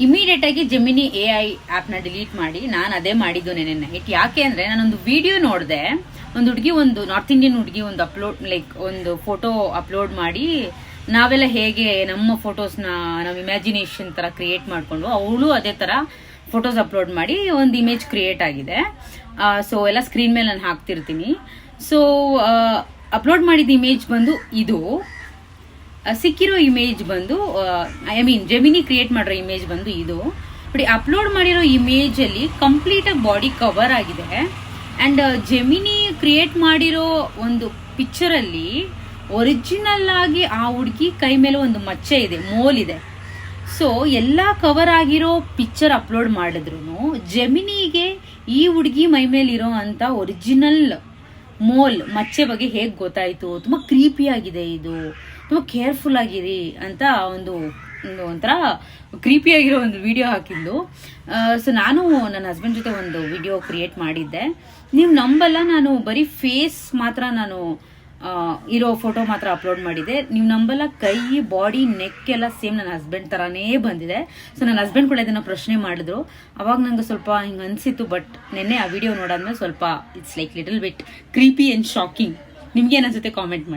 Immediate ಆಗಿ gemini AI app ನ delete ಮಾಡಿ ನಾನು ಅದೇ ಮಾಡಿದ್ದು ನೆನೆ ನೈಟ್. ಯಾಕೆ ಅಂದ್ರೆ ನಾನೊಂದು ವಿಡಿಯೋ ನೋಡಿದೆ, ಒಂದು ಹುಡುಗಿ, ಒಂದು ನಾರ್ತ್ ಇಂಡಿಯನ್ ಹುಡುಗಿ ಒಂದು ಅಪ್ಲೋಡ್ ಒಂದು ಫೋಟೋ ಅಪ್ಲೋಡ್ ಮಾಡಿ ನಾವೆಲ್ಲ ಹೇಗೆ ನಮ್ಮ ಫೋಟೋಸ್ನ ನಾವು ಇಮ್ಯಾಜಿನೇಷನ್ ತರ ಕ್ರಿಯೇಟ್ ಮಾಡ್ಕೊಂಡು ಅವಳು ಅದೇ ತರ ಫೋಟೋಸ್ ಅಪ್ಲೋಡ್ ಮಾಡಿ ಒಂದು ಇಮೇಜ್ ಕ್ರಿಯೇಟ್ ಆಗಿದೆ. ಸೊ ಎಲ್ಲ ಸ್ಕ್ರೀನ್ ಮೇಲೆ ನಾನು ಹಾಕ್ತಿರ್ತೀನಿ. ಸೊ ಅಪ್ಲೋಡ್ ಮಾಡಿದ ಇಮೇಜ್ ಬಂದು ಇದು, ಸಿಕ್ಕಿರೋ ಇಮೇಜ್ ಬಂದು ಜೆಮಿನಿ ಕ್ರಿಯೇಟ್ ಮಾಡಿರೋ ಇಮೇಜ್ ಬಂದು ಇದು ನೋಡಿ. ಅಪ್ಲೋಡ್ ಮಾಡಿರೋ ಇಮೇಜ್ ಅಲ್ಲಿ ಕಂಪ್ಲೀಟ್ ಆಗಿ ಬಾಡಿ ಕವರ್ ಆಗಿದೆ. ಅಂಡ್ ಜೆಮಿನಿ ಕ್ರಿಯೇಟ್ ಮಾಡಿರೋ ಒಂದು ಪಿಕ್ಚರ್ ಅಲ್ಲಿ ಒರಿಜಿನಲ್ ಆಗಿ ಆ ಹುಡುಗಿ ಕೈ ಮೇಲೆ ಒಂದು ಮಚ್ಚೆ ಇದೆ, ಮೋಲ್ ಇದೆ. ಸೊ ಎಲ್ಲ ಕವರ್ ಆಗಿರೋ ಪಿಕ್ಚರ್ ಅಪ್ಲೋಡ್ ಮಾಡಿದ್ರು ಜೆಮಿನಿಗೆ ಈ ಹುಡುಗಿ ಮೈ ಮೇಲೆ ಇರೋ ಅಂತ ಒರಿಜಿನಲ್ ಮೋಲ್ ಮಚ್ಚೆ ಬಗ್ಗೆ ಹೇಗ್ ಗೊತ್ತಾಯ್ತು? ತುಂಬಾ ಕ್ರೀಪಿ ಆಗಿದೆ, ಇದು ತುಂಬಾ ಕೇರ್ಫುಲ್ ಆಗಿರಿ ಅಂತ ಒಂಥರ ಕ್ರೀಪಿ ಆಗಿರೋ ಒಂದು ವಿಡಿಯೋ ಹಾಕಿದ್ದು. ಸೊ ನಾನು ನನ್ನ ಹಸ್ಬೆಂಡ್ ಜೊತೆ ಒಂದು ವಿಡಿಯೋ ಕ್ರಿಯೇಟ್ ಮಾಡಿದ್ದೆ. ನೀವು ನಂಬಲ್ಲ, ನಾನು ಬರೀ ಫೇಸ್ ಮಾತ್ರ ನಾನು ಇರೋ ಫೋಟೋ ಮಾತ್ರ ಅಪ್ಲೋಡ್ ಮಾಡಿದೆ. ನೀವು ನಂಬಲ್ಲ, ಕೈ, ಬಾಡಿ, ನೆಕ್ ಎಲ್ಲ ಸೇಮ್ ನನ್ನ ಹಸ್ಬೆಂಡ್ ತರಾನೇ ಬಂದಿದೆ. ಸೊ ನನ್ನ ಹಸ್ಬೆಂಡ್ ಕೂಡ ಇದನ್ನ ಪ್ರಶ್ನೆ ಮಾಡಿದ್ರು. ಅವಾಗ ನಂಗೆ ಸ್ವಲ್ಪ ಹಿಂಗೆ ಅನ್ಸಿತ್ತು. ಬಟ್ ನೆನ್ನೆ ಆ ವಿಡಿಯೋ ನೋಡಾದ್ಮೇಲೆ ಸ್ವಲ್ಪ it's like little bit ಕ್ರೀಪಿ and shocking. ನಿಮ್ಗೆ ಏನನ್ಸುತ್ತೆ ಕಾಮೆಂಟ್ ಮಾಡಿ.